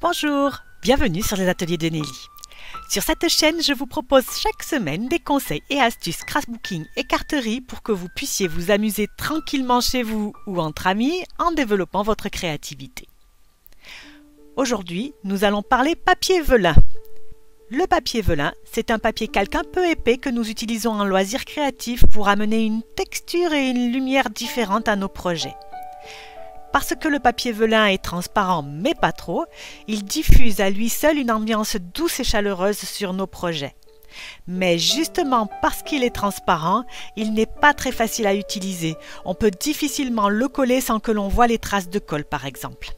Bonjour, bienvenue sur les ateliers de Nelly. Sur cette chaîne, je vous propose chaque semaine des conseils et astuces scrapbooking et carterie pour que vous puissiez vous amuser tranquillement chez vous ou entre amis en développant votre créativité. Aujourd'hui, nous allons parler papier velin. Le papier velin, c'est un papier calque un peu épais que nous utilisons en loisir créatif pour amener une texture et une lumière différentes à nos projets. Parce que le papier velin est transparent mais pas trop, il diffuse à lui seul une ambiance douce et chaleureuse sur nos projets. Mais justement parce qu'il est transparent, il n'est pas très facile à utiliser. On peut difficilement le coller sans que l'on voie les traces de colle par exemple.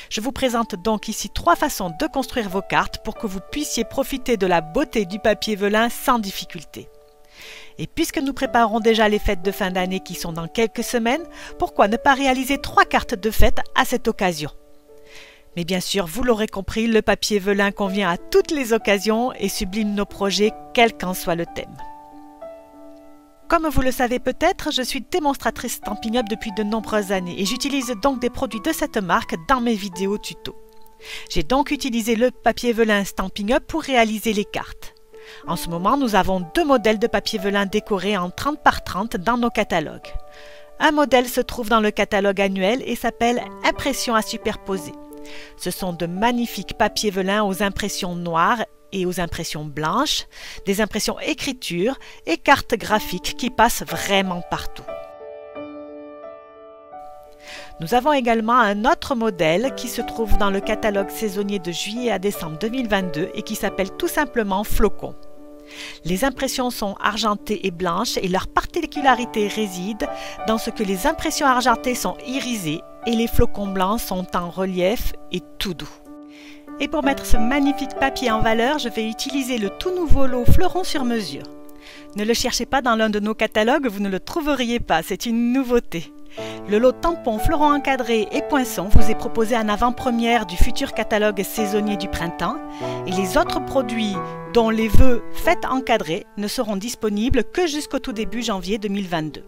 Je vous présente donc ici 3 façons de construire vos cartes pour que vous puissiez profiter de la beauté du papier velin sans difficulté. Et puisque nous préparons déjà les fêtes de fin d'année qui sont dans quelques semaines, pourquoi ne pas réaliser 3 cartes de fête à cette occasion? Mais bien sûr, vous l'aurez compris, le papier velin convient à toutes les occasions et sublime nos projets, quel qu'en soit le thème. Comme vous le savez peut-être, je suis démonstratrice Stampin' Up depuis de nombreuses années et j'utilise donc des produits de cette marque dans mes vidéos tuto. J'ai donc utilisé le papier velin Stampin' Up pour réaliser les cartes. En ce moment, nous avons 2 modèles de papier velin décorés en 30 par 30 dans nos catalogues. Un modèle se trouve dans le catalogue annuel et s'appelle Impression à superposer. Ce sont de magnifiques papiers velin aux impressions noires et aux impressions blanches, des impressions écriture et cartes graphiques qui passent vraiment partout. Nous avons également un autre modèle qui se trouve dans le catalogue saisonnier de juillet à décembre 2022 et qui s'appelle tout simplement Flocon. Les impressions sont argentées et blanches et leur particularité réside dans ce que les impressions argentées sont irisées et les flocons blancs sont en relief et tout doux. Et pour mettre ce magnifique papier en valeur, je vais utiliser le tout nouveau lot Fleuron sur mesure. Ne le cherchez pas dans l'un de nos catalogues, vous ne le trouveriez pas, c'est une nouveauté. Le lot tampon, fleurons encadrés et poinçons vous est proposé en avant-première du futur catalogue saisonnier du printemps et les autres produits dont les vœux fêtes encadrés ne seront disponibles que jusqu'au tout début janvier 2022.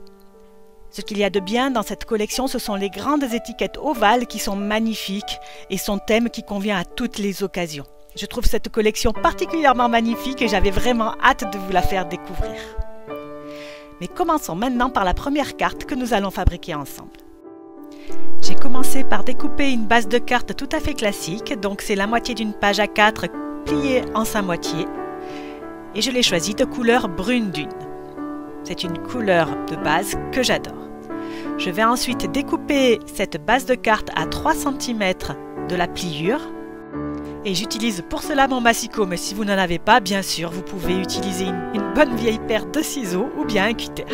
Ce qu'il y a de bien dans cette collection, ce sont les grandes étiquettes ovales qui sont magnifiques et son thème qui convient à toutes les occasions. Je trouve cette collection particulièrement magnifique et j'avais vraiment hâte de vous la faire découvrir. Mais commençons maintenant par la première carte que nous allons fabriquer ensemble. J'ai commencé par découper une base de carte tout à fait classique, donc c'est la moitié d'une page A4 pliée en 5 moitiés et je l'ai choisie de couleur brune dune. C'est une couleur de base que j'adore. Je vais ensuite découper cette base de carte à 3 cm de la pliure et j'utilise pour cela mon massicot, mais si vous n'en avez pas, bien sûr, vous pouvez utiliser une bonne vieille paire de ciseaux ou bien un cutter.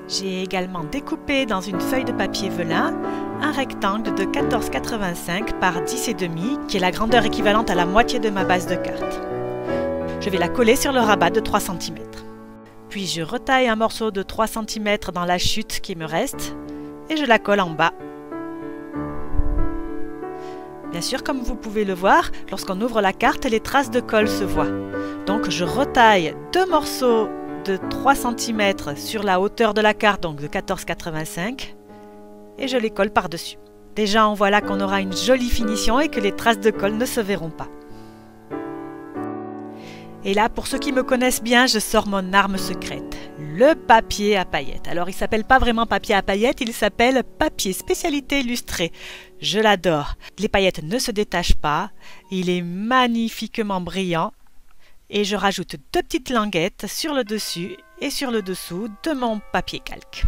J'ai également découpé dans une feuille de papier velin un rectangle de 14,85 par 10,5 qui est la grandeur équivalente à la moitié de ma base de carte. Je vais la coller sur le rabat de 3 cm. Puis je retaille un morceau de 3 cm dans la chute qui me reste et je la colle en bas. Bien sûr, comme vous pouvez le voir, lorsqu'on ouvre la carte, les traces de colle se voient. Donc je retaille 2 morceaux de 3 cm sur la hauteur de la carte, donc de 14,85 et je les colle par-dessus. Déjà, on voit là qu'on aura une jolie finition et que les traces de colle ne se verront pas. Et là, pour ceux qui me connaissent bien, je sors mon arme secrète, le papier à paillettes. Alors, il ne s'appelle pas vraiment papier à paillettes, il s'appelle papier spécialité illustré. Je l'adore. Les paillettes ne se détachent pas, il est magnifiquement brillant. Et je rajoute 2 petites languettes sur le dessus et sur le dessous de mon papier calque.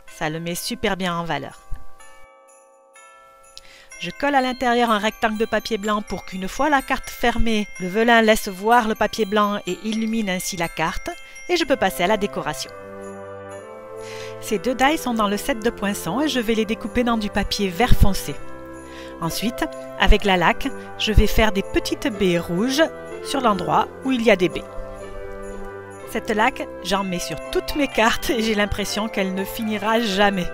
Ça le met super bien en valeur. Je colle à l'intérieur un rectangle de papier blanc pour qu'une fois la carte fermée, le velin laisse voir le papier blanc et illumine ainsi la carte et je peux passer à la décoration. Ces 2 die sont dans le set de poinçons et je vais les découper dans du papier vert foncé. Ensuite, avec la laque, je vais faire des petites baies rouges sur l'endroit où il y a des baies. Cette laque, j'en mets sur toutes mes cartes et j'ai l'impression qu'elle ne finira jamais.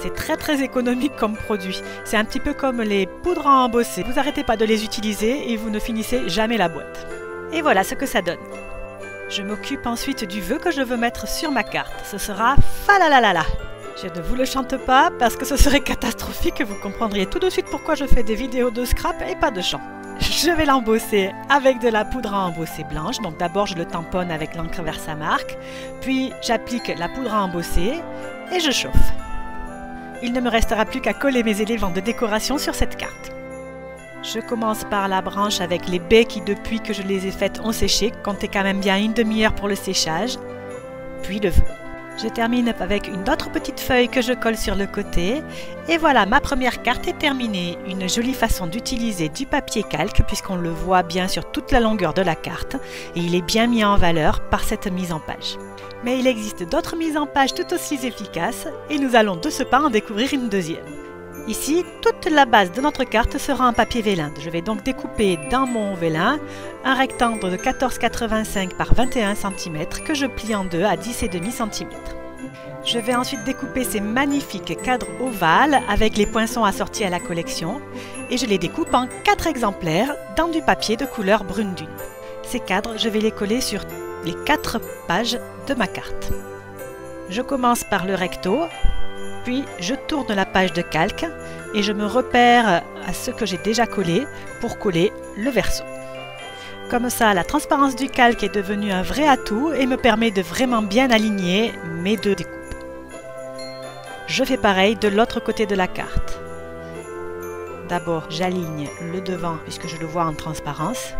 C'est très économique comme produit. C'est un petit peu comme les poudres à embosser. Vous n'arrêtez pas de les utiliser et vous ne finissez jamais la boîte. Et voilà ce que ça donne. Je m'occupe ensuite du vœu que je veux mettre sur ma carte. Ce sera Falalalala. Je ne vous le chante pas parce que ce serait catastrophique et vous comprendriez tout de suite pourquoi je fais des vidéos de scrap et pas de chant. Je vais l'embosser avec de la poudre à embosser blanche. Donc d'abord je le tamponne avec l'encre Versamark, puis j'applique la poudre à embosser et je chauffe. Il ne me restera plus qu'à coller mes éléments de décoration sur cette carte. Je commence par la branche avec les baies qui depuis que je les ai faites ont séché, comptez quand même bien une demi-heure pour le séchage, puis le feu. Je termine avec une autre petite feuille que je colle sur le côté. Et voilà, ma première carte est terminée. Une jolie façon d'utiliser du papier calque puisqu'on le voit bien sur toute la longueur de la carte. Et il est bien mis en valeur par cette mise en page. Mais il existe d'autres mises en page tout aussi efficaces et nous allons de ce pas en découvrir une deuxième. Ici, toute la base de notre carte sera en papier vélin. Je vais donc découper dans mon vélin un rectangle de 14,85 par 21 cm que je plie en deux à 10,5 cm. Je vais ensuite découper ces magnifiques cadres ovales avec les poinçons assortis à la collection et je les découpe en 4 exemplaires dans du papier de couleur brune dune. Ces cadres, je vais les coller sur les 4 pages de ma carte. Je commence par le recto. Puis je tourne la page de calque et je me repère à ce que j'ai déjà collé pour coller le verso. Comme ça, la transparence du calque est devenue un vrai atout et me permet de vraiment bien aligner mes deux découpes. Je fais pareil de l'autre côté de la carte. D'abord, j'aligne le devant puisque je le vois en transparence.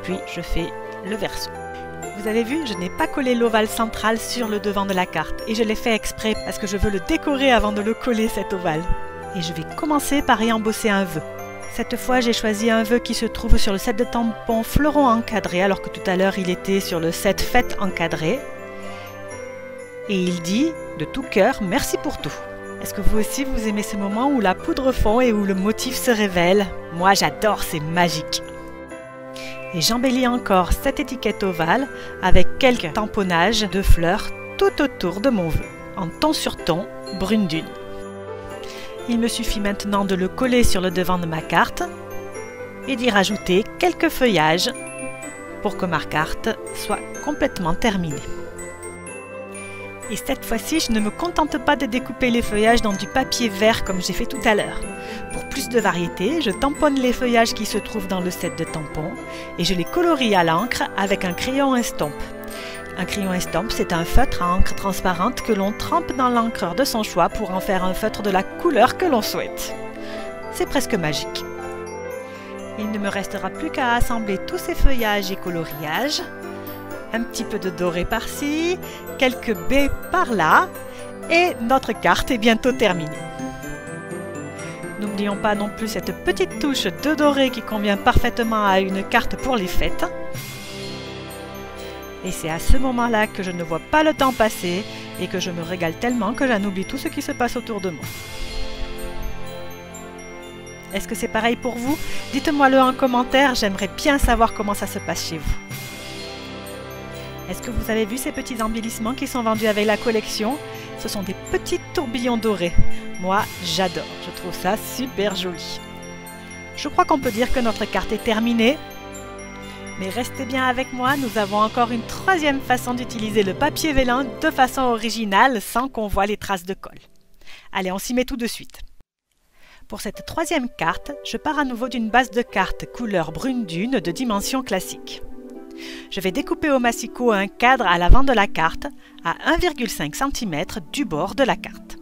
Puis je fais le verso. Vous avez vu, je n'ai pas collé l'ovale central sur le devant de la carte et je l'ai fait exprès parce que je veux le décorer avant de le coller cet ovale. Et je vais commencer par y embosser un vœu. Cette fois, j'ai choisi un vœu qui se trouve sur le set de tampons fleurons encadrés alors que tout à l'heure il était sur le set fête encadré. Et il dit de tout cœur merci pour tout. Est-ce que vous aussi vous aimez ces moments où la poudre fond et où le motif se révèle? Moi j'adore, c'est magique. Et j'embellis encore cette étiquette ovale avec quelques tamponnages de fleurs tout autour de mon vœu, en ton sur ton brune dune. Il me suffit maintenant de le coller sur le devant de ma carte et d'y rajouter quelques feuillages pour que ma carte soit complètement terminée. Et cette fois-ci, je ne me contente pas de découper les feuillages dans du papier vert comme j'ai fait tout à l'heure. Pour plus de variété, je tamponne les feuillages qui se trouvent dans le set de tampons et je les colorie à l'encre avec un crayon estompe. Un crayon estompe, c'est un feutre à encre transparente que l'on trempe dans l'encreur de son choix pour en faire un feutre de la couleur que l'on souhaite. C'est presque magique. Il ne me restera plus qu'à assembler tous ces feuillages et coloriages. Un petit peu de doré par-ci, quelques baies par-là, et notre carte est bientôt terminée. N'oublions pas non plus cette petite touche de doré qui convient parfaitement à une carte pour les fêtes. Et c'est à ce moment-là que je ne vois pas le temps passer et que je me régale tellement que j'en oublie tout ce qui se passe autour de moi. Est-ce que c'est pareil pour vous? Dites-moi-le en commentaire, j'aimerais bien savoir comment ça se passe chez vous. Est-ce que vous avez vu ces petits embellissements qui sont vendus avec la collection? Ce sont des petits tourbillons dorés. Moi, j'adore. Je trouve ça super joli. Je crois qu'on peut dire que notre carte est terminée. Mais restez bien avec moi, nous avons encore une troisième façon d'utiliser le papier vélin de façon originale sans qu'on voit les traces de colle. Allez, on s'y met tout de suite. Pour cette troisième carte, je pars à nouveau d'une base de carte couleur brune dune de dimension classique. Je vais découper au massicot un cadre à l'avant de la carte à 1,5 cm du bord de la carte.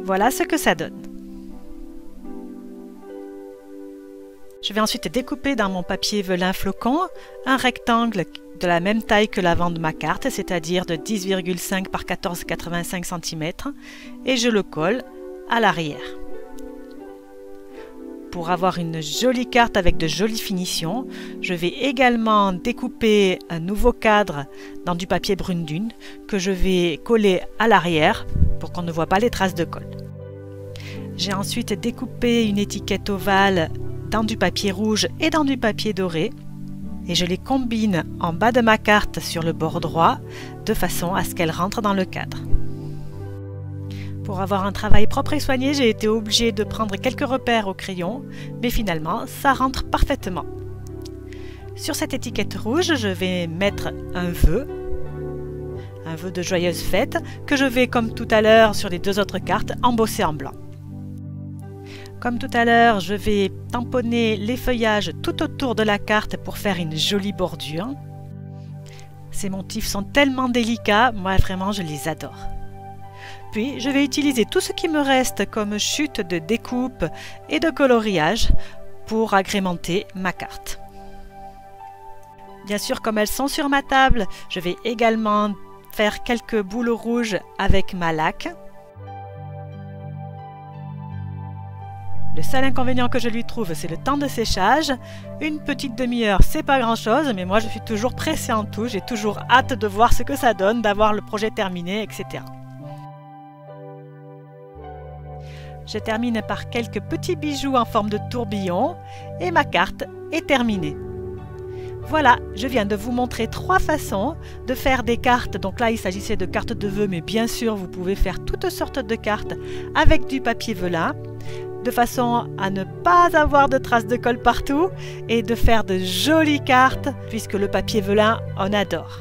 Voilà ce que ça donne. Je vais ensuite découper dans mon papier velin flocon un rectangle de la même taille que l'avant de ma carte, c'est-à-dire de 10,5 par 14,85 cm, et je le colle à l'arrière. Pour avoir une jolie carte avec de jolies finitions, je vais également découper un nouveau cadre dans du papier brune dune que je vais coller à l'arrière pour qu'on ne voit pas les traces de colle. J'ai ensuite découpé une étiquette ovale dans du papier rouge et dans du papier doré et je les combine en bas de ma carte sur le bord droit de façon à ce qu'elles rentrent dans le cadre. Pour avoir un travail propre et soigné, j'ai été obligée de prendre quelques repères au crayon, mais finalement, ça rentre parfaitement. Sur cette étiquette rouge, je vais mettre un vœu un vœu de joyeuse fête, que je vais, comme tout à l'heure sur les deux autres cartes, embosser en blanc. Comme tout à l'heure, je vais tamponner les feuillages tout autour de la carte pour faire une jolie bordure. Ces motifs sont tellement délicats, moi vraiment je les adore. Puis je vais utiliser tout ce qui me reste comme chute de découpe et de coloriage pour agrémenter ma carte. Bien sûr, comme elles sont sur ma table, je vais également faire quelques boules rouges avec ma laque. Le seul inconvénient que je lui trouve, c'est le temps de séchage. Une petite demi-heure, c'est pas grand-chose, mais moi je suis toujours pressée en tout, j'ai toujours hâte de voir ce que ça donne, d'avoir le projet terminé, etc. Je termine par quelques petits bijoux en forme de tourbillon et ma carte est terminée. Voilà, je viens de vous montrer 3 façons de faire des cartes. Donc là, il s'agissait de cartes de vœux, mais bien sûr, vous pouvez faire toutes sortes de cartes avec du papier velin, de façon à ne pas avoir de traces de colle partout et de faire de jolies cartes, puisque le papier velin, on adore.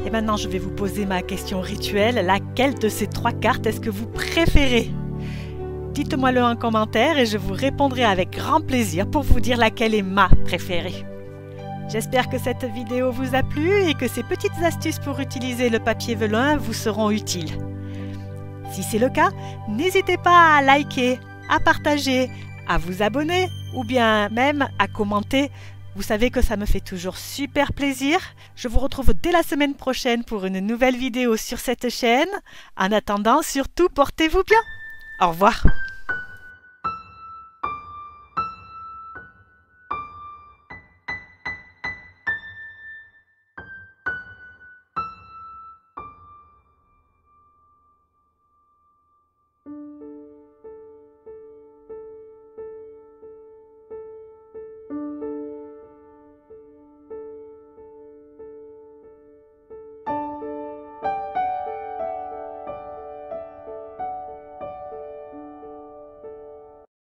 Et maintenant, je vais vous poser ma question rituelle. Laquelle de ces 3 cartes est-ce que vous préférez? Dites-moi-le en commentaire et je vous répondrai avec grand plaisir pour vous dire laquelle est ma préférée. J'espère que cette vidéo vous a plu et que ces petites astuces pour utiliser le papier velin vous seront utiles. Si c'est le cas, n'hésitez pas à liker, à partager, à vous abonner ou bien même à commenter. Vous savez que ça me fait toujours super plaisir. Je vous retrouve dès la semaine prochaine pour une nouvelle vidéo sur cette chaîne. En attendant, surtout, portez-vous bien. Au revoir.